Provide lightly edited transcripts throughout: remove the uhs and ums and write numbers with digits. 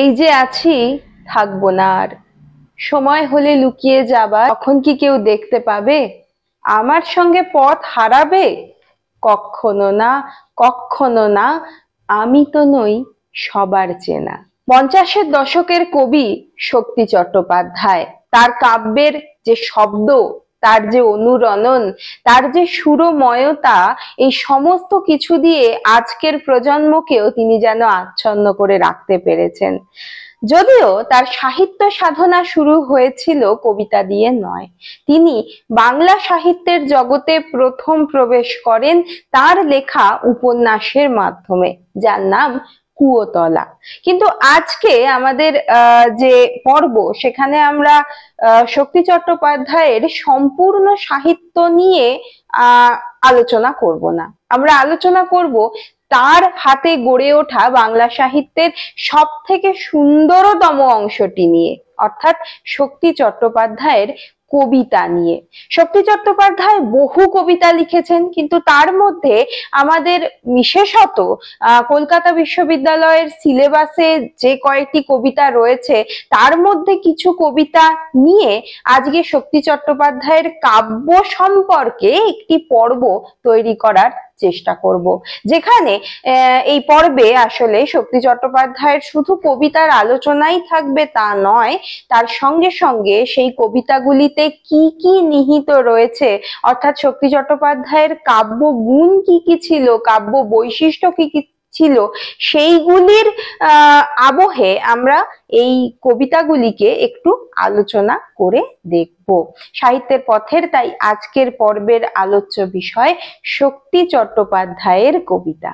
এই যে আছি, থাকবো না আর। সময় হলে লুকিয়ে যাবার, তখন কি কেউ দেখতে পাবে? আমার সঙ্গে পথ হারাবে? কখনো না, কখনো না। আমি তো নই সবার চেনা। 50-এর দশকের কবি শক্তি চট্টোপাধ্যায়। তার কাব্যের যে শব্দ, তার যে অনুরণন, তার যে সুরময়তা, এই সমস্ত কিছু দিয়ে আজকের প্রজন্মকেও তিনি যেন আচ্ছন্ন করে রাখতে পেরেছেন। যদিও তার সাহিত্য সাধনা শুরু হয়েছিল কবিতা দিয়ে নয়, তিনি বাংলা সাহিত্যের জগতে প্রথম প্রবেশ করেন তার লেখা উপন্যাসের মাধ্যমে, যার নাম কুয়োতলা। কিন্তু আজকে আমাদের যে পর্ব, সেখানে আমরা শক্তি চট্টোপাধ্যায়ের সম্পূর্ণ সাহিত্য নিয়ে আলোচনা করব না। আমরা আলোচনা করব তার হাতে গড়ে ওঠা বাংলা সাহিত্যের সব থেকে সুন্দরতম অংশটি নিয়ে, অর্থাৎ শক্তি চট্টোপাধ্যায়ের কবিতা নিয়ে। শক্তি চট্টোপাধ্যায় বহু কবিতা লিখেছেন, কিন্তু তার মধ্যে আমাদের বিশেষত কলকাতা বিশ্ববিদ্যালয়ের সিলেবাসে যে কয়েকটি কবিতা রয়েছে, তার মধ্যে কিছু কবিতা নিয়ে আজকে শক্তি চট্টোপাধ্যায়ের কাব্য সম্পর্কে একটি পর্ব তৈরি করার চেষ্টা করব, যেখানে এই পর্বে আসলে শক্তি চট্টোপাধ্যায়ের শুধু কবিতার আলোচনাই থাকবে তা নয়, তার সঙ্গে সঙ্গে সেই কবিতাগুলিতে কি কি নিহিত রয়েছে, অর্থাৎ শক্তি চট্টোপাধ্যায়ের কাব্য গুণ কি কি ছিল, কাব্য বৈশিষ্ট্য কি কি ছিল, সেইগুলির আবহে আমরা এই কবিতাগুলিকে একটু আলোচনা করে দেখব। সাহিত্যের পথের তাই আজকের পর্বের আলোচ্য বিষয় শক্তি চট্টোপাধ্যায়ের কবিতা।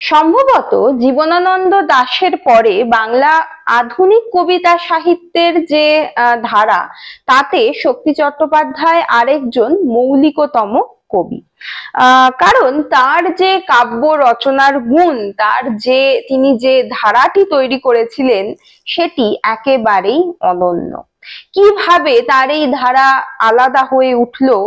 সম্ভবত জীবনানন্দ দাশের পরে বাংলা আধুনিক কবিতা সাহিত্যের যে ধারা, তাতে শক্তি চট্টোপাধ্যায় আরেকজন মৌলিকতম কবি। কারণ তার যে কাব্য রচনার গুণ, তার যে তিনি যে ধারাটি তৈরি করেছিলেন, সেটি একেবারেই অনন্য। কিভাবে তার এই ধারা আলাদা হয়ে উঠলো,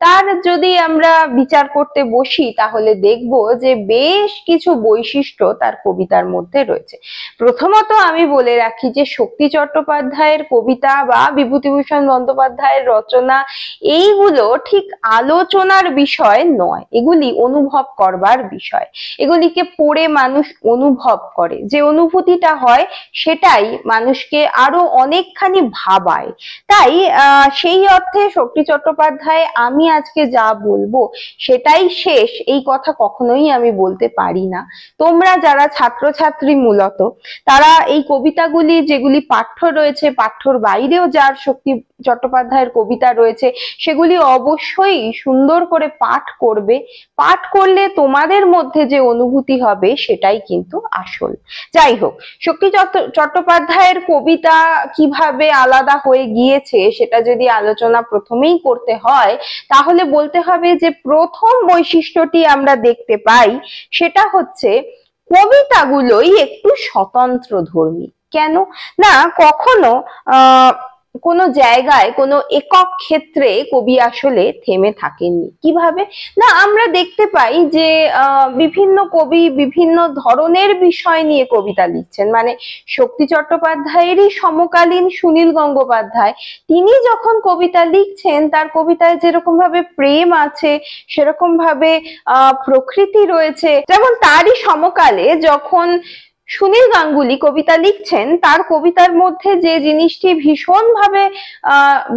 তার যদি আমরা বিচার করতে বসি, তাহলে দেখব যে বেশ কিছু বৈশিষ্ট্য তার কবিতার মধ্যে রয়েছে। প্রথমত আমি বলে রাখি যে শক্তি চট্টোপাধ্যায়ের কবিতা বা বিভূতিভূষণ বন্দ্যোপাধ্যায়ের রচনা, এইগুলো ঠিক আলোচনার বিষয় নয়, এগুলি অনুভব করবার বিষয়। এগুলিকে পড়ে মানুষ অনুভব করে, যে অনুভূতিটা হয় সেটাই মানুষকে আরো অনেকখানি ভাবায়। তাই সেই অর্থে শক্তি চট্টোপাধ্যায় আমি আজকে যা বলবো সেটাই শেষ, এই কথা কখনোই আমি বলতে পারি না। তোমরা যারা ছাত্রছাত্রী মূলত, তারা এই কবিতাগুলি যেগুলি পাঠ্য রয়েছে, পাঠ্যর বাইরেও যার শক্তি চট্টোপাধ্যায়ের কবিতা রয়েছে, সেগুলি অবশ্যই সুন্দর করে পাঠ করবে। পাঠ করলে তোমাদের মধ্যে যে অনুভূতি হবে সেটাই কিন্তু আসল। যাই হোক, শক্তি চট্টোপাধ্যায়ের কবিতা কিভাবে আলাদা হয়ে গিয়েছে সেটা যদি আলোচনা প্রথমেই করতে হয়, তাহলে বলতে হবে যে প্রথম বৈশিষ্ট্যটি আমরা দেখতে পাই, সেটা হচ্ছে কবিতাগুলোই একটু স্বতন্ত্র ধর্মী। কেন না, কখনো কোনো জায়গায় কোনো একক ক্ষেত্রে কবি আসলে থেমে থাকেননি। কিভাবে না, আমরা দেখতে পাই যে বিভিন্ন কবি বিভিন্ন ধরনের বিষয় নিয়ে কবিতা লিখছেন। মানে শক্তি চট্টোপাধ্যায়েরই সমকালীন সুনীল গঙ্গোপাধ্যায়, তিনি যখন কবিতা লিখছেন, তার কবিতায় যেরকম ভাবে প্রেম আছে, সেরকম ভাবে প্রকৃতি রয়েছে। যেমন তারই সমকালে যখন সুনীল গাঙ্গুলি কবিতা লিখছেন, তার কবিতার মধ্যে যে জিনিসটি ভীষণ ভাবে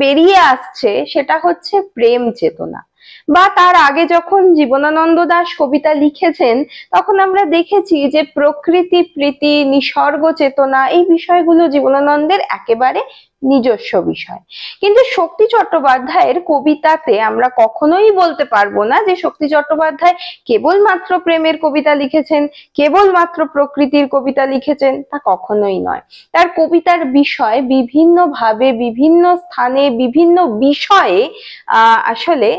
বেরিয়ে আসছে, সেটা হচ্ছে প্রেম চেতনা। বা তার আগে যখন জীবনানন্দ দাশ কবিতা লিখেছেন, তখন আমরা দেখেছি যে প্রকৃতি প্রীতি, নিসর্গ চেতনা, এই বিষয়গুলো জীবনানন্দের একেবারে নিজস্ব বিষয়। কিন্তু শক্তি চট্টোপাধ্যায়ের কবিতাতে আমরা কখনোই বলতে পারবো না যে শক্তি চট্টোপাধ্যায় কেবলমাত্র প্রেমের কবিতা লিখেছেন, কেবলমাত্র প্রকৃতির কবিতা লিখেছেন, তা কখনোই নয়। তার কবিতার বিষয় বিভিন্ন ভাবে, বিভিন্ন স্থানে, বিভিন্ন বিষয়ে আসলে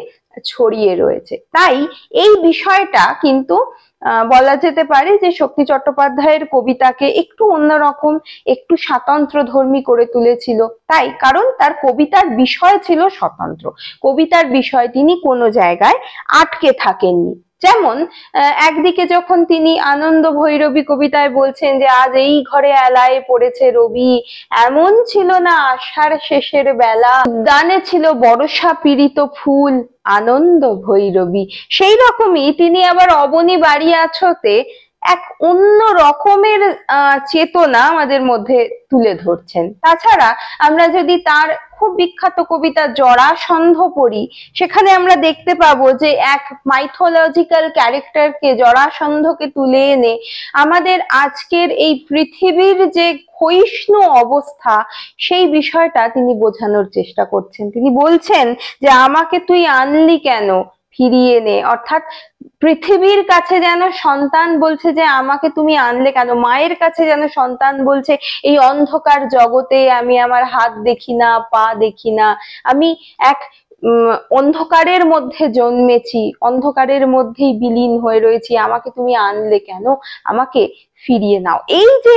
ছড়িয়ে রয়েছে। তাই এই বিষয়টা কিন্তু বলা যেতে পারে যে শক্তি চট্টোপাধ্যায়ের কবিতাকে একটু অন্যরকম, একটু স্বাতন্ত্র ধর্মী করে তুলেছিল। তাই কারণ তার কবিতার বিষয় ছিল স্বতন্ত্র, কবিতার বিষয় তিনি কোনো জায়গায় আটকে থাকেননি। যেমন একদিকে যখন তিনি আনন্দ ভৈরবী কবিতায় বলছেন যে আজ এই ঘরে এলায় পড়েছে রবি, এমন ছিল না আষাঢ় শেষের বেলা, উদ্যানে ছিল বর্ষা পীড়িত ফুল, আনন্দ ভৈরবী, সেই রকমই তিনি আবার অবনী বাড়ি আছোতে এক অন্য রকমের চেতনা আমাদের মধ্যে তুলে ধরছেন। তাছাড়া আমরা যদি তার খুব বিখ্যাত কবিতা জরাসন্ধ পড়ি, সেখানে আমরা দেখতে পাবো যে এক মাইথোলজিক্যাল ক্যারেক্টারকে, জরাসন্ধকে তুলে এনে আমাদের আজকের এই পৃথিবীর যে ক্ষয়িষ্ণু অবস্থা সেই বিষয়টা তিনি বোঝানোর চেষ্টা করছেন। তিনি বলছেন যে আমাকে তুই আনলি কেন, ফিরিয়ে নে। অর্থাৎ পৃথিবীর কাছে যেন সন্তান বলছে যে আমাকে তুমি আনলে কেন, মায়ের কাছে যেন সন্তান বলছে এই অন্ধকার জগতে আমি আমার হাত দেখি না, পা দেখি না, আমি এক অন্ধকারের মধ্যে জন্মেছি, অন্ধকারের মধ্যেই বিলীন হয়ে রয়েছি, আমাকে তুমি আনলে কেন, আমাকে ফিরিয়ে নাও। এই যে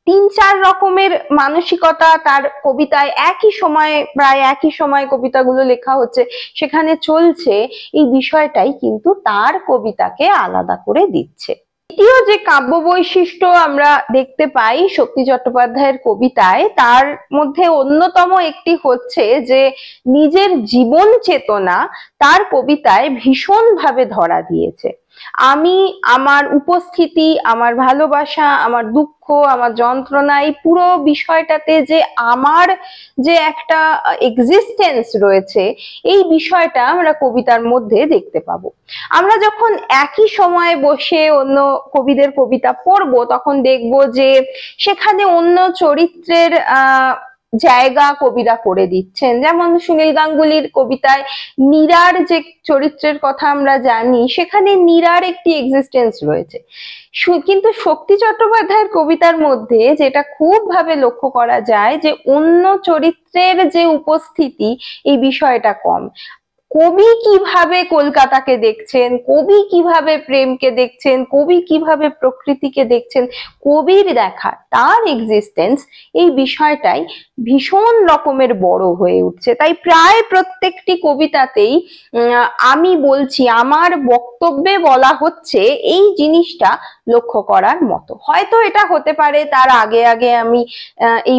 তিন চার রকমের মানসিকতা তার কবিতায় একই সময়ে, প্রায় একই সময় কবিতাগুলো লেখা হচ্ছে, সেখানে চলছে, এই বিষয়টাই কিন্তু তার কবিতাকে আলাদা করে দিচ্ছে। দ্বিতীয় যে কাব্য বৈশিষ্ট্য আমরা দেখতে পাই শক্তি চট্টোপাধ্যায়ের কবিতায়, তার মধ্যে অন্যতম একটি হচ্ছে যে নিজের জীবন চেতনা তার কবিতায় ভীষণভাবে ধরা দিয়েছে। আমি, আমার উপস্থিতি, আমার ভালোবাসা, আমার দুঃখ, আমার যন্ত্রণা, এই পুরো বিষয়টাতে যে আমার যে একটা এক্সিস্টেন্স রয়েছে, এই বিষয়টা আমরা কবিতার মধ্যে দেখতে পাবো। আমরা যখন একই সময়ে বসে অন্য কবিদের কবিতা পড়বো, তখন দেখবো যে সেখানে অন্য চরিত্রের জায়গা কবিরা করে দিচ্ছেন। যেমন সুনীল গাঙ্গুলির কবিতায় নীরার যে চরিত্রের কথা আমরা জানি, সেখানে নীরার একটি এক্সিস্টেন্স রয়েছে, কিন্তু শক্তি চট্টোপাধ্যায়ের কবিতার মধ্যে যেটা খুব ভাবে লক্ষ্য করা যায় যে অন্য চরিত্রের যে উপস্থিতি, এই বিষয়টা কম। কবি কিভাবে কলকাতাকে দেখছেন, কবি কিভাবে প্রেমকে দেখছেন, কবি কিভাবে প্রকৃতিকে দেখছেন, কবির দেখা, তার এক্সিস্টেন্স, এই বিষয়টাই ভীষণ রকমের বড় হয়ে উঠছে। তাই প্রায় প্রত্যেকটি কবিতাতেই আমি বলছি, আমার বক্তব্যে বলা হচ্ছে, এই জিনিসটা লক্ষ্য করার মতো। হয়তো এটা হতে পারে তার আগে আগে আমি এই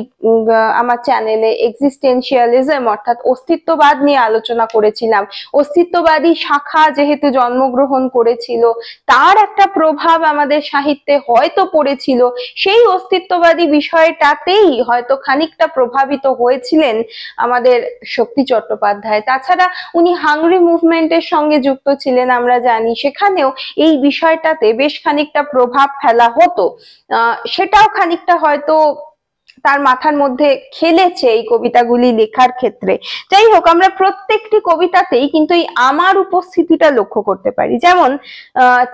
আমার চ্যানেলে এক্সিস্টেন্সিয়ালিজম অর্থাৎ অস্তিত্ববাদ নিয়ে আলোচনা করেছিলাম। অস্তিত্ববাদী শাখা যেহেতু জন্মগ্রহণ করেছিল, তার একটা প্রভাব আমাদের সাহিত্যে হয়তো পড়েছিল, সেই অস্তিত্ববাদী বিষয়টাতেই হয়তো খানিকটা প্রভাবিত হয়েছিলেন আমাদের শক্তি চট্টোপাধ্যায়। তাছাড়া উনি হাংরি মুভমেন্টের সঙ্গে যুক্ত ছিলেন, আমরা জানি, সেখানেও এই বিষয়টাতে বেশ খানিকটা প্রভাব ফেলা হতো, সেটাও খানিকটা হয়তো তার মাথার মধ্যে খেলেছে এই কবিতাগুলি লেখার ক্ষেত্রে। যাই হোক, আমরা প্রত্যেকটি কবিতাতেই কিন্তু এই আমার উপস্থিতিটা লক্ষ্য করতে পারি। যেমন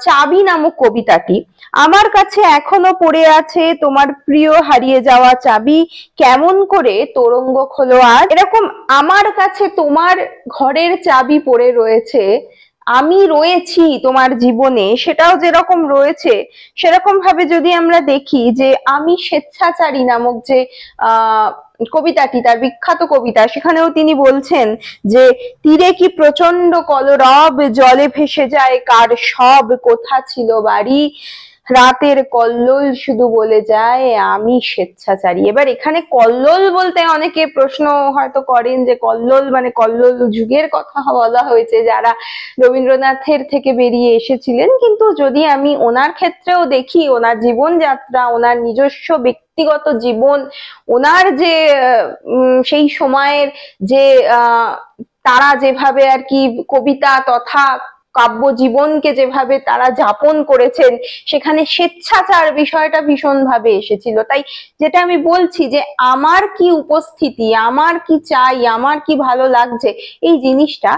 চাবি নামক কবিতাটি, আমার কাছে এখনো পড়ে আছে তোমার প্রিয় হারিয়ে যাওয়া চাবি, কেমন করে তোরঙ্গ খোলো আজ, এরকম আমার কাছে তোমার ঘরের চাবি পড়ে রয়েছে, আমি রয়েছি তোমার জীবনে, সেটাও যেরকম রয়েছে, সেরকম ভাবে যদি আমরা দেখি যে আমি স্বেচ্ছাচারী নামক যে কবিতাটি, তার বিখ্যাত কবিতা, সেখানেও তিনি বলছেন যে তীরে কি প্রচন্ড কলরব, জলে ভেসে যায় কার সব, কোথা ছিল বাড়ি, রাতের কল্লোল শুধু বলে যায় আমি স্বেচ্ছাচারী। এবার এখানে কল্লোল বলতে অনেকে প্রশ্ন হয়তো করেন যে কল্লোল মানে কল্লোল যুগের কথা বলা হয়েছে, যারা রবীন্দ্রনাথের থেকে বেরিয়ে এসেছিলেন। কিন্তু যদি আমি ওনার ক্ষেত্রেও দেখি, ওনার জীবনযাত্রা, ওনার নিজস্ব ব্যক্তিগত জীবন, ওনার যে সেই সময়ের যে তারা যেভাবে আর কি কবিতা তথা কাব্য জীবনকে যেভাবে তারা যাপন করেছেন, সেখানে স্বেচ্ছাচার বিষয়টা ভীষণ ভাবে এসেছিল। তাই যেটা আমি বলছি যে আমার কি উপস্থিতি, আমার কি চাই, আমার কি ভালো লাগছে, এই জিনিসটা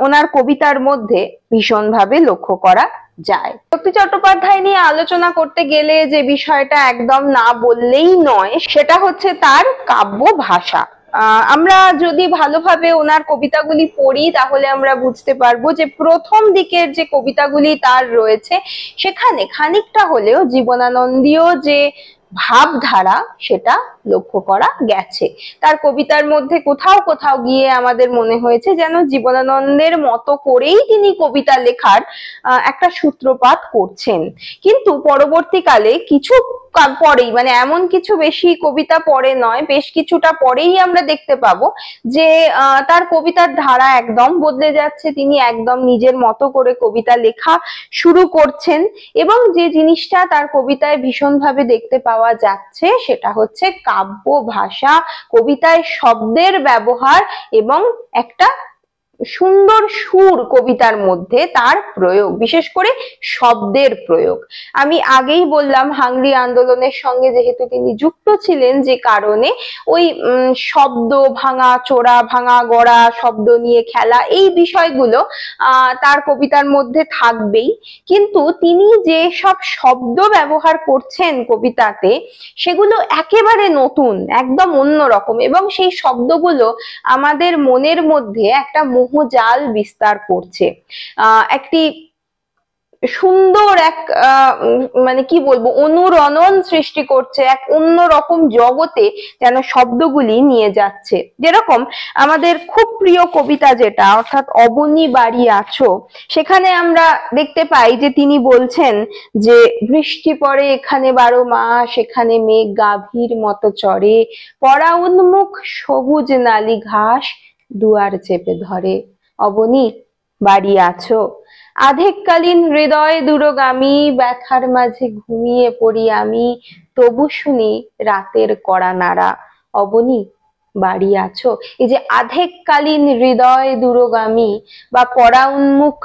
ওনার কবিতার মধ্যে ভীষণ ভাবে লক্ষ্য করা যায়। শক্তি চট্টোপাধ্যায় নিয়ে আলোচনা করতে গেলে যে বিষয়টা একদম না বললেই নয়, সেটা হচ্ছে তার কাব্য ভাষা। আমরা যদি ভালোভাবে ওনার কবিতাগুলি পড়ি, তাহলে আমরা বুঝতে পারবো যে প্রথম দিকের যে কবিতাগুলি তার রয়েছে, সেখানে খানিকটা হলেও জীবনানন্দীয় যে ভাবধারা সেটা লক্ষ্য করা গেছে। তার কবিতার মধ্যে কোথাও কোথাও গিয়ে আমাদের মনে হয়েছে যেন জীবনানন্দের মতো করেই তিনি কবিতা লেখার একটা সূত্রপাত করছেন। কিন্তু পরবর্তীকালে কিছু পরেই, মানে এমন কিছু বেশি কবিতা পরে নয়, বেশ কিছুটা পরেই আমরা দেখতে পাবো যে তার কবিতার ধারা একদম বদলে যাচ্ছে। তিনি একদম নিজের মতো করে কবিতা লেখা শুরু করছেন এবং যে জিনিসটা তার কবিতায় ভীষণভাবে দেখতে পাওয়া যাচ্ছে সেটা হচ্ছে কাব্য ভাষা, কবিতায় শব্দের ব্যবহার এবং একটা সুন্দর সুর কবিতার মধ্যে তার প্রয়োগ, বিশেষ করে শব্দের প্রয়োগ। আমি আগেই বললাম হাংরি আন্দোলনের সঙ্গে যেহেতু তিনি যুক্ত ছিলেন, যে কারণে ওই শব্দ ভাঙা চোরা, ভাঙা গড়া, শব্দ নিয়ে খেলা, এই বিষয়গুলো তার কবিতার মধ্যে থাকবেই। কিন্তু তিনি যে সব শব্দ ব্যবহার করছেন কবিতাতে সেগুলো একেবারে নতুন, একদম অন্যরকম, এবং সেই শব্দগুলো আমাদের মনের মধ্যে একটা মোহজাল বিস্তার করছে, একটি সুন্দর এক মানে কি বলবো অনুরণন সৃষ্টি করছে, এক অন্যরকম জগতে যেন শব্দগুলি নিয়ে যাচ্ছে। যেরকম আমাদের খুব প্রিয় কবিতা যেটা, অর্থাৎ অবনী বাড়ি আছো, সেখানে আমরা দেখতে পাই যে তিনি বলছেন যে বৃষ্টি পড়ে এখানে 12 মাস, এখানে মেঘ গাভীর মতো চড়ে, পরা উন্মুখ সবুজ নালি ঘাস দুয়ার চেপে ধরে, অবনী বাড়ি আছো, আধেককালীন হৃদয় দূরগামী, ব্যথার মাঝে ঘুমিয়ে পড়ি আমি, তবু শুনি রাতের কড়া নাড়া, অবনী বাড়ি আছো। এই যে আধেককালীন হৃদয় দূরগামী বা পরা উন্মুখ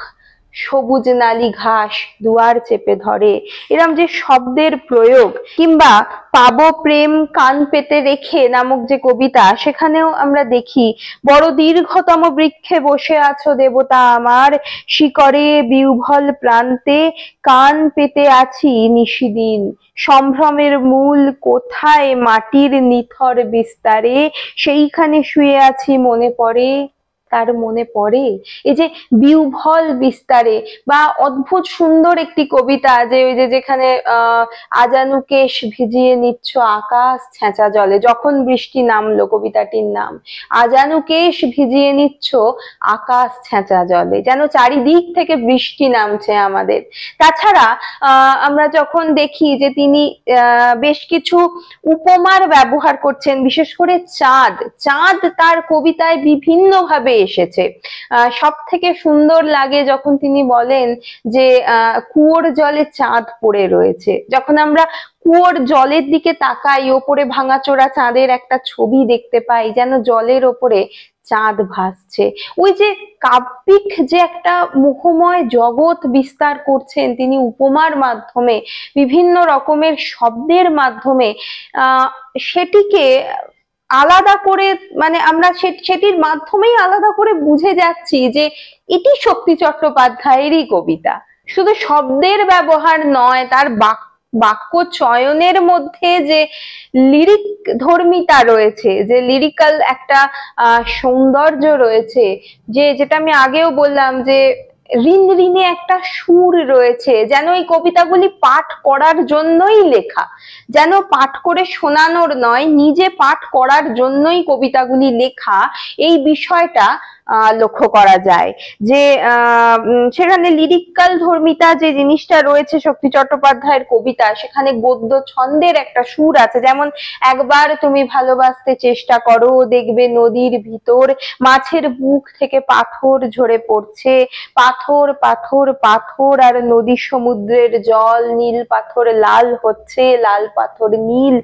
সবুজ নালি ঘাস দুয়ার চেপে ধরে, এরম যে শব্দের প্রয়োগ, কিংবা পাবো প্রেম কান পেতে রেখে নামক যে কবিতা, সেখানেও আমরা দেখি বড় দীর্ঘতম বৃক্ষে বসে আছো দেবতা আমার, শিকরে বিউভল প্রান্তে কান পেতে আছি নিশিদিন, সম্ভ্রমের মূল কোথায় মাটির নিথর বিস্তারে, সেইখানে শুয়ে আছি মনে পড়ে, তার মনে পড়ে। এই যে বিউভল বিস্তারে, বা অদ্ভুত সুন্দর একটি কবিতা, যে ওই যে যেখানে আজানুকেশ ভিজিয়ে নিচ্ছ আকাশ ছেঁচা জলে, যখন বৃষ্টি নামলো কবিতাটির নাম, আজানুকেশ ভিজিয়ে নিচ্ছ আকাশ ছেঁচা জলে, যেন চারিদিক থেকে বৃষ্টি নামছে আমাদের। তাছাড়া আমরা যখন দেখি যে তিনি বেশ কিছু উপমার ব্যবহার করছেন, বিশেষ করে চাঁদ, চাঁদ তার কবিতায় বিভিন্ন ভাবে এসেছে। সব থেকে সুন্দর লাগে যখন তিনি বলেন যে কুয়োর জলে চাঁদ পড়ে রয়েছে। যখন আমরা কুয়োর জলের দিকে তাকাই, ওপরে ভাঙাচোরা চাঁদের একটা ছবি দেখতে পাই, যেন জলের ওপরে চাঁদ ভাসছে। ওই যে কাব্যিক যে একটা মোহময় জগৎ বিস্তার করছেন তিনি উপমার মাধ্যমে, বিভিন্ন রকমের শব্দের মাধ্যমে, সেটিকে আলাদা করে, মানে আমরা সেটির মাধ্যমেই আলাদা করে বুঝে যাচ্ছি যে এটি শক্তি চট্টোপাধ্যায়েরই কবিতা। শুধু শব্দের ব্যবহার নয়, তার বাক্য চয়নের মধ্যে যে লিরিক ধর্মিতা রয়েছে, যে লিরিক্যাল একটা সৌন্দর্য রয়েছে, যেটা আমি আগেও বললাম যে ঋণ ঋণে একটা সুর রয়েছে, যেন এই কবিতাগুলি পাঠ করার জন্যই লেখা, যেন পাঠ করে শোনানোর নয়, নিজে পাঠ করার জন্যই কবিতাগুলি লেখা, এই বিষয়টা লক্ষ্য করা যায়। যে সেখানে লিরিক্যাল ধর্মিতা যে জিনিসটা রয়েছে শক্তি চট্টোপাধ্যায়ের কবিতা, সেখানে গদ্য ছন্দের একটা সুর আছে, যেমন একবার তুমি ভালোবাসতে চেষ্টা করো, দেখবে নদীর ভিতর মাছের বুক থেকে পাথর ঝরে পড়ছে, পাথর পাথর পাথর, আর নদী সমুদ্রের জল, নীল পাথর লাল হচ্ছে, লাল পাথর নীল,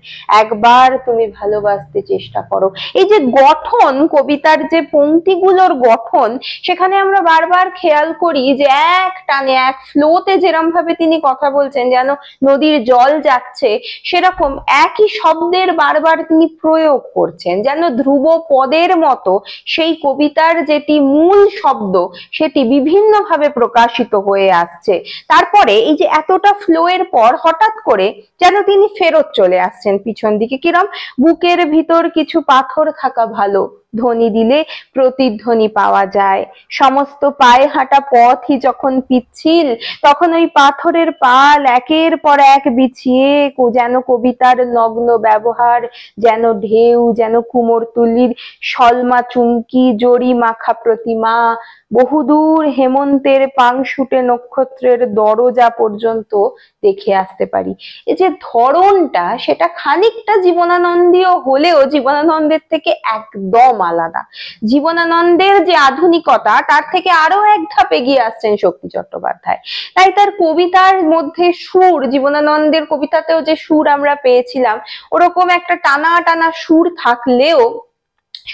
একবার তুমি ভালোবাসতে চেষ্টা করো। এই যে গঠন, কবিতার যে পংক্তিগুলোর গঠন, সেখানে আমরা বারবার খেয়াল করি যে এক টানে এক ফ্লোতে যেরকম ভাবে তিনি কথা বলছেন, যেন নদীর জল যাচ্ছে, সেরকম একই শব্দের বারবার তিনি প্রয়োগ করছেন, যেন ধ্রুব পদের মতো সেই কবিতার যেটি মূল শব্দ সেটি বিভিন্নভাবে প্রকাশিত হয়ে আসছে। তারপরে এই যে এতটা ফ্লো এর পর হঠাৎ করে যেন তিনি ফেরত চলে আসছেন পিছন দিকে, কিরম বুকের ভিতর কিছু পাথর থাকা ভালো, ধ্বনি দিলে প্রতিধ্বনি পাওয়া যায়। সমস্ত পায়ে হাঁটা পথই যখন পিচ্ছিল, তখন ওই পাথরের পাল একের পর এক বিছিয়ে যেন কবিতার নগ্ন ব্যবহার, যেন ঢেউ, যেন কুমোরতুলির সলমা চুমকি, জরি মাখা প্রতিমা, বহুদূর হেমন্তের পাংশুটে নক্ষত্রের দরজা পর্যন্ত দেখে আসতে পারি। এই যে ধরনটা, সেটা খানিকটা জীবনানন্দীয় হলেও জীবনানন্দের থেকে একদম আলাদা। জীবনানন্দের যে আধুনিকতা, তার থেকে আরো এক ধাপ এগিয়ে আসছেন শক্তি চট্টোপাধ্যায়। তাই তার কবিতার মধ্যে সুর, জীবনানন্দের কবিতাতেও যে সুর আমরা পেয়েছিলাম, ওরকম একটা টানা টানা সুর থাকলেও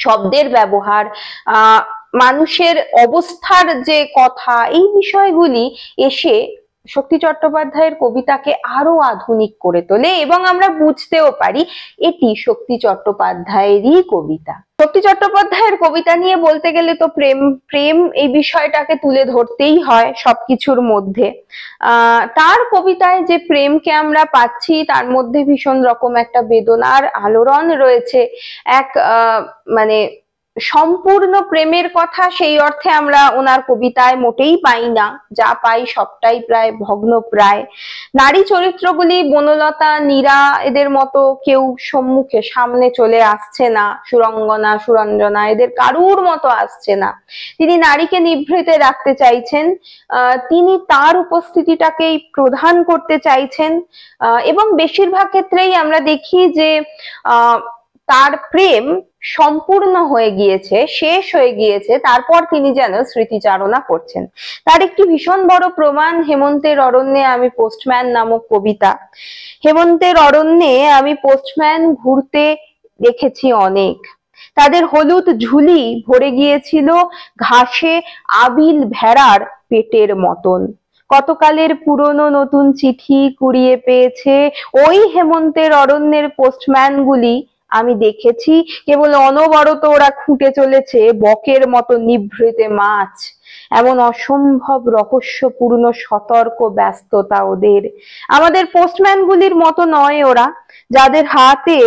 শব্দের ব্যবহার, মানুষের অবস্থার যে কথা, এই বিষয়গুলি এসে শক্তি চট্টোপাধ্যায়ের কবিতাকে আরো আধুনিক করে তোলে এবং আমরা বুঝতেও পারি এটি শক্তি চট্টোপাধ্যায়েরই কবিতা। শক্তি চট্টোপাধ্যায়ের কবিতা নিয়ে বলতে গেলে তো প্রেম প্রেম এই বিষয়টাকে তুলে ধরতেই হয় সবকিছুর মধ্যে। তার কবিতায় যে প্রেমকে আমরা পাচ্ছি, তার মধ্যে ভীষণ রকম একটা বেদনার আলোড়ন রয়েছে। এক মানে সম্পূর্ণ প্রেমের কথা সেই অর্থে আমরা ওনার কবিতায় মোটেই পাই না, যা পাই সবটাই প্রায় ভগ্নপ্রায়। নারী চরিত্রগুলি বনলতা, নীরা এদের মতো কেউ সামনে চলে আসছে না, সুরঙ্গনা, সুরঞ্জনা এদের কারুর মতো আসছে না। তিনি নারীকে নিভৃতে রাখতে চাইছেন, তিনি তার উপস্থিতিটাকেই প্রধান করতে চাইছেন, এবং বেশিরভাগ ক্ষেত্রেই আমরা দেখি যে তার প্রেম সম্পূর্ণ হয়ে গিয়েছে, শেষ হয়ে গিয়েছে, তারপর তিনি যেন স্মৃতিচারণা করছেন। তার একটি ভীষণ বড় প্রমাণ হেমন্তের অরণ্যে আমি পোস্টম্যান নামক কবিতা। হেমন্তের অরণ্যে আমি পোস্টম্যান ঘুরতে দেখেছি অনেক, তাদের হলুদ ঝুলি ভরে গিয়েছিল ঘাসে আবিল ভেড়ার পেটের মতন। কতকালের পুরনো নতুন চিঠি কুড়িয়ে পেয়েছে ওই হেমন্তের অরণ্যের পোস্টম্যান গুলি আমি দেখেছি, কেবল অনবরত ওরা খুঁটে চলেছে বকের মতো নিভৃতে মাছ। এমন অসম্ভব রহস্যপূর্ণ সতর্ক ব্যস্ততা ওদের। আমাদের পোস্টম্যান গুলির মতো নয় ওরা, যাদের হাতে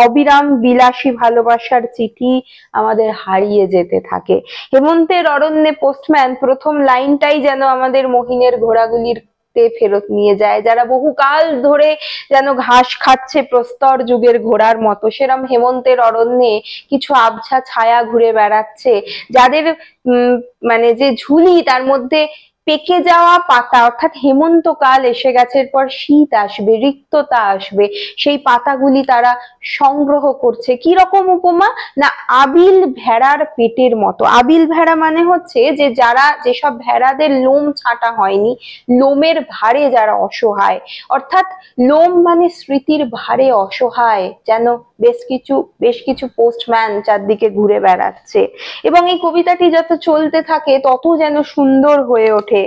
অবিরাম বিলাসী ভালোবাসার চিঠি আমাদের হারিয়ে যেতে থাকে। হেমন্তের অরণ্যে পোস্টম্যান প্রথম লাইনটাই যেন আমাদের মহিনের ঘোড়াগুলির ফেরত নিয়ে যায়, যারা বহুকাল ধরে যেন ঘাস খাচ্ছে প্রস্তর যুগের ঘোড়ার মতো, সেরম হেমন্তের অরণ্যে কিছু আবছা ছায়া ঘুরে বেড়াচ্ছে, যাদের যে ঝুলি, তার মধ্যে পেকে যাওয়া পাতা, অর্থাৎ হেমন্তকাল এসে গেছে, এরপর শীত আসবে, রিক্ততা আসবে, সেই পাতাগুলি তারা সংগ্রহ করছে। কি রকম উপমা না, আবিল ভেড়ার পেটের মতো। আবিল ভেড়া মানে হচ্ছে যে যেসব ভেড়াদের লোম ছাঁটা হয়নি, লোমের ভারে যারা অসহায়, অর্থাৎ লোম মানে স্মৃতির ভারে অসহায়, যেন বেশ কিছু পোস্টম্যান চারদিকে ঘুরে বেড়াচ্ছে। এবং এই কবিতাটি যত চলতে থাকে তত যেন সুন্দর হয়ে ওঠে।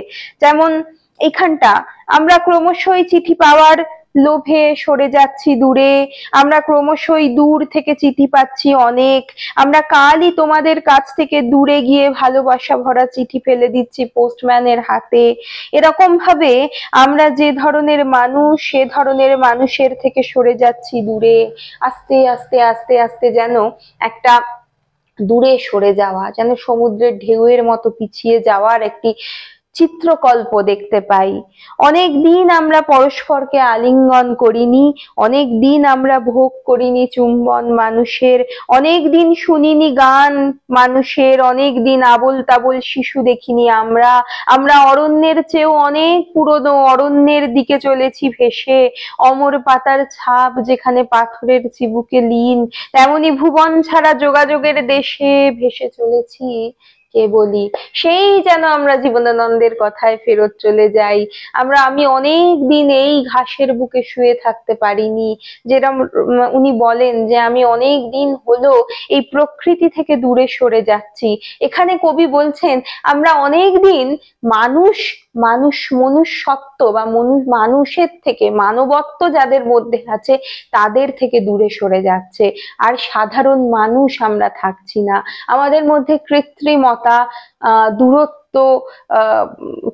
যেমন এখানটা আমরা ক্রমশই চিঠি পাওয়ার লোভে সরে যাচ্ছি দূরে, আমরা ক্রমশই দূর থেকে চিঠি পাচ্ছি অনেক, আমরা কালই তোমাদের কাছ থেকে দূরে গিয়ে ভালোবাসা ভরা চিঠি ফেলে দিচ্ছি পোস্টম্যানের হাতে। এরকম ভাবে আমরা যে ধরনের মানুষ, সে ধরনের মানুষের থেকে সরে যাচ্ছি দূরে, আস্তে আস্তে আস্তে আস্তে, যেন একটা দূরে সরে যাওয়া, যেন সমুদ্রের ঢেউয়ের মতো পিছিয়ে যাওয়ার একটি চিত্রকল্প দেখতে পাই। অনেক দিন আমরা পরস্পরকে আলিঙ্গন করিনি, অনেক দিন আমরা ভোগ করিনি চুম্বন মানুষের, অনেক দিন শুনিনি গান মানুষের, অনেক দিন আবোল তাবোল শিশু দেখিনি আমরা অরণ্যের চেয়েও অনেক পুরনো অরণ্যের দিকে চলেছি ভেসে, অমর পাতার ছাপ যেখানে পাথরের চিবুকে লীন, তেমনি ভুবন ছাড়া যোগাযোগের দেশে ভেসে চলেছি কেবলই। সেই যেন আমরা জীবনানন্দের কথায় ফেরত চলে যাই। আমি অনেক দিন এই ঘাসের বুকে শুয়ে থাকতে পারিনি, যেরকম উনি বলেন যে আমি অনেক দিন হলো এই প্রকৃতি থেকে দূরে সরে যাচ্ছি। এখানে কবি বলছেন আমরা অনেক দিন মনুষ্যত্ব বা মানুষের থেকে, মানবত্ব যাদের মধ্যে আছে তাদের থেকে দূরে সরে যাচ্ছে, আর সাধারণ মানুষ আমরা থাকছি না। আমাদের মধ্যে কৃত্রিমতা, দূরত্ব,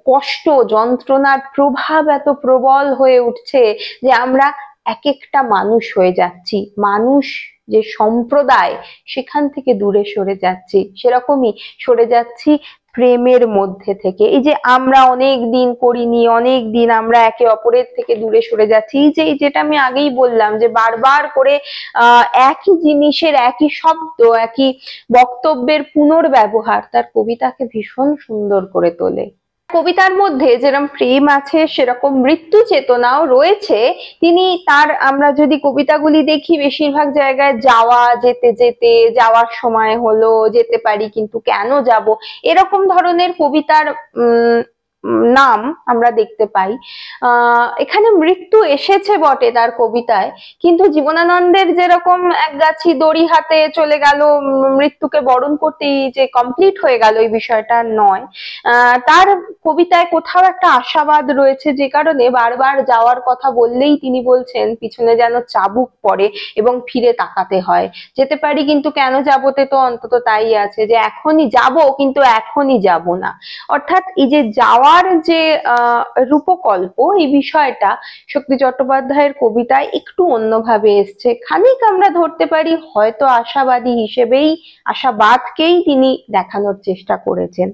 কষ্ট, যন্ত্রণার প্রভাব এত প্রবল হয়ে উঠছে যে আমরা এক একটা মানুষ হয়ে যাচ্ছি, মানুষ যে সম্প্রদায় সেখান থেকে দূরে সরে যাচ্ছি, সেরকমই সরে যাচ্ছি প্রেমের মধ্যে থেকে। এই যে আমরা অনেক দিন করিনি, অনেক দিন আমরা একে অপরের থেকে দূরে সরে যাচ্ছি, এই যে যেটা আমি আগেই বললাম যে বারবার করে একই জিনিসের একই শব্দ, একই বক্তব্যের পুনর্ব্যবহার তার কবিতাকে ভীষণ সুন্দর করে তোলে। কবিতার মধ্যে যেরকম প্রেম আছে সেরকম মৃত্যু চেতনাও রয়েছে। তিনি তার, আমরা যদি কবিতাগুলি দেখি, বেশিরভাগ জায়গায় যাওয়া, যেতে যেতে, যাওয়ার সময় হলো, যেতে পারি কিন্তু কেন যাব, এরকম ধরনের কবিতার নাম আমরা দেখতে পাই। এখানে মৃত্যু এসেছে বটে তার কবিতায়, কিন্তু জীবনানন্দের যেরকম এক গাছি দড়ি হাতে চলে গেল, মৃত্যুকে বরণ করতেই যে কমপ্লিট হয়ে গেল, এই বিষয়টা নয়। তার কবিতায় কোথাও একটা আশাবাদ রয়েছে, যে কারণে বারবার যাওয়ার কথা বললেই তিনি বলছেন পিছনে যেন চাবুক পড়ে এবং ফিরে তাকাতে হয়। যেতে পারি কিন্তু কেন যাবোতে তো অন্তত তাই আছে, যে এখনই যাব কিন্তু এখনই যাব না। অর্থাৎ এই যে যাওয়ার যে রূপকল্প, এই বিষয়টা শক্তি চট্টোপাধ্যায়ের কবিতায় একটু অন্যভাবে এসছে। খানিক আমরা ধরতে পারি হয়তো আশাবাদী হিসেবেই, আশাবাদকেই তিনি দেখানোর চেষ্টা করেছেন।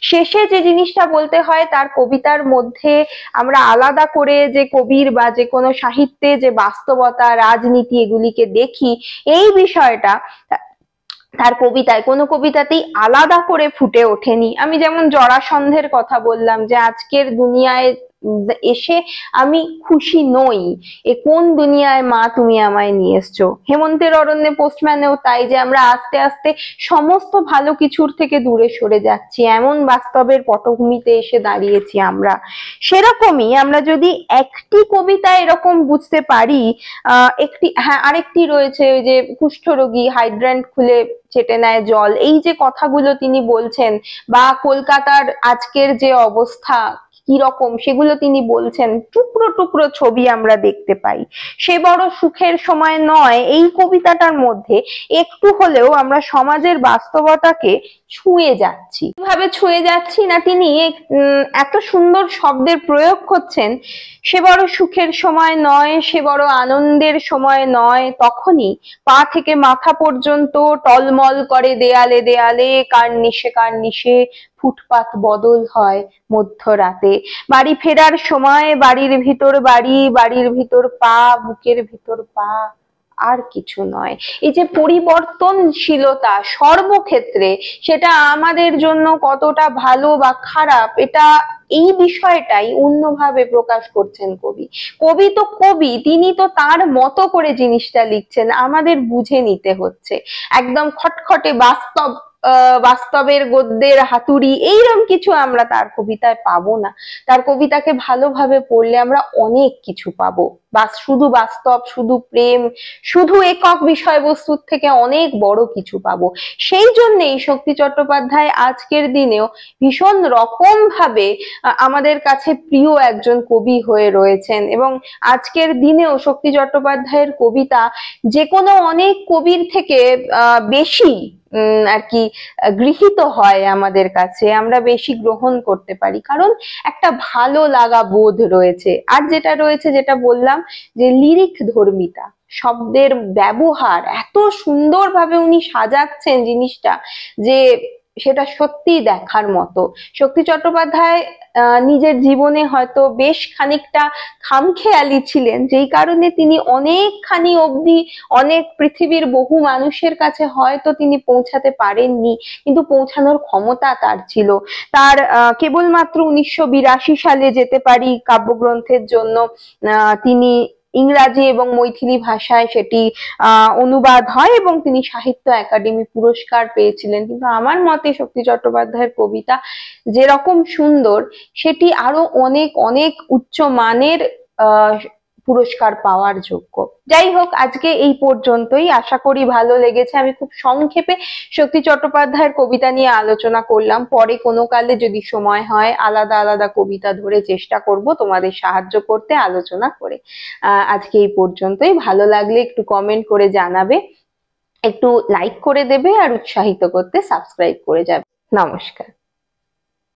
শেষে যে জিনিসটা বলতে হয়, তার কবিতার মধ্যে আমরা আলাদা করে যে কবির বা যে কোনো সাহিত্যে যে বাস্তবতা, রাজনীতি এগুলিকে দেখি, এই বিষয়টা তার কবিতায় কোনো কবিতাতেই আলাদা করে ফুটে ওঠেনি। আমি যেমন জরাসন্ধের কথা বললাম, যে আজকের দুনিয়ায় এসে আমি খুশি নই, এ কোন দুনিয়ায় মা তুমি আমায় নিয়ে এসছো। হেমন্তের অরণ্যে পোস্টম্যানেও তাই, যে আমরা আস্তে আস্তে সমস্ত ভালো কিছুর থেকে দূরে সরে যাচ্ছি, এমন বাস্তবের পটভূমিতে এসে দাঁড়িয়েছি আমরা। সেরকমই আমরা যদি একটি কবিতা এরকম বুঝতে পারি, একটি, হ্যাঁ আরেকটি রয়েছে, ওই যে কুষ্ঠরোগী হাইড্রান্ট খুলে চেটে নেয় জল, এই যে কথাগুলো তিনি বলছেন, বা কলকাতার আজকের যে অবস্থা কিরকম সেগুলো তিনি বলছেন, টুকরো টুকরো ছবি আমরা দেখতে পাই। সে বড় সুখের সময় নয়, এই কবিতাটার মধ্যে একটু হলেও আমরা সমাজের বাস্তবতাকে ছুঁয়ে যাচ্ছি। কিভাবে ছুঁয়ে যাচ্ছি না, তিনি এত সুন্দর শব্দের প্রয়োগ করছেন, সে বড় সুখের সময় নয়, সে বড় আনন্দের সময় নয়, তখনই পা থেকে মাথা পর্যন্ত টলমল করে দেয়ালে দেয়ালে, কার্নিশে কার্নিশে ফুটপাত বদল হয় মধ্যরাতে। বাড়ি ফেরার সময় বাড়ির ভিতর বাড়ি, বাড়ির ভিতর পা, বুকের ভিতর পা, আর কিছু নয়। এই যে পরিবর্তনশীলতা সর্বক্ষেত্রে, সেটা আমাদের জন্য কতটা ভালো বা খারাপ, এটা এই বিষয়টাই অন্যভাবে প্রকাশ করছেন কবি। কবি তো কবি, তিনি তো তার মতো করে জিনিসটা লিখছেন, আমাদের বুঝে নিতে হচ্ছে। একদম খটখটে বাস্তব, বাস্তবের গদ্যের হাতুড়ি এইরকম কিছু আমরা তার কবিতায় পাবো না। তার কবিতাকে ভালোভাবে পড়লে আমরা অনেক কিছু পাবো, শুধু বাস্তব, শুধু প্রেম, শুধু একক বিষয়বস্তুর থেকে অনেক বড় কিছু পাবো। সেই জন্যেই শক্তি চট্টোপাধ্যায় আজকের দিনেও ভীষণ রকম ভাবে আমাদের কাছে প্রিয় একজন কবি হয়ে রয়েছেন, এবং আজকের দিনেও শক্তি চট্টোপাধ্যায়ের কবিতা যে কোনো অনেক কবির থেকে বেশি আর কি গৃহীত হয় আমাদের কাছে, আমরা বেশি গ্রহণ করতে পারি, কারণ একটা ভালো লাগা বোধ রয়েছে। আর যেটা রয়েছে, যেটা বললাম, যে লিরিক ধর্মিতা, শব্দের ব্যবহার এত সুন্দরভাবে উনি সাজাচ্ছেন জিনিসটা, যে সেটা সত্যি দেখার মতো। শক্তি চট্টোপাধ্যায় নিজের জীবনে হয়তো বেশ খানিকটা খামখেয়ালি ছিলেন, যেই কারণে তিনি অনেকখানি অবধি অনেক পৃথিবীর বহু মানুষের কাছে হয়তো তিনি পৌঁছাতে পারেননি, কিন্তু পৌঁছানোর ক্ষমতা তার ছিল। তার কেবলমাত্র 1982 সালে যেতে পারি কাব্যগ্রন্থের জন্য তিনি ইংরাজি এবং মৈথিলি ভাষায় সেটি অনুবাদ হয় এবং তিনি সাহিত্য একাডেমি পুরস্কার পেয়েছিলেন। কিন্তু আমার মতে শক্তি চট্টোপাধ্যায়ের কবিতা যেরকম সুন্দর, সেটি আরো অনেক অনেক উচ্চ মানের পুরস্কার পাওয়ার যোগ্য। যাই হোক, আজকে এই পর্যন্তই, আশা করি ভালো লেগেছে। আমি খুব সংক্ষেপে শক্তি চট্টোপাধ্যায়ের কবিতা নিয়ে আলোচনা করলাম, পরে কোনো কালে যদি সময় হয় আলাদা আলাদা কবিতা ধরে চেষ্টা করব তোমাদের সাহায্য করতে, আলোচনা করে। আজকে এই পর্যন্তই। ভালো লাগলে একটু কমেন্ট করে জানাবে, একটু লাইক করে দেবে, আর উৎসাহিত করতে সাবস্ক্রাইব করে যাবে। নমস্কার।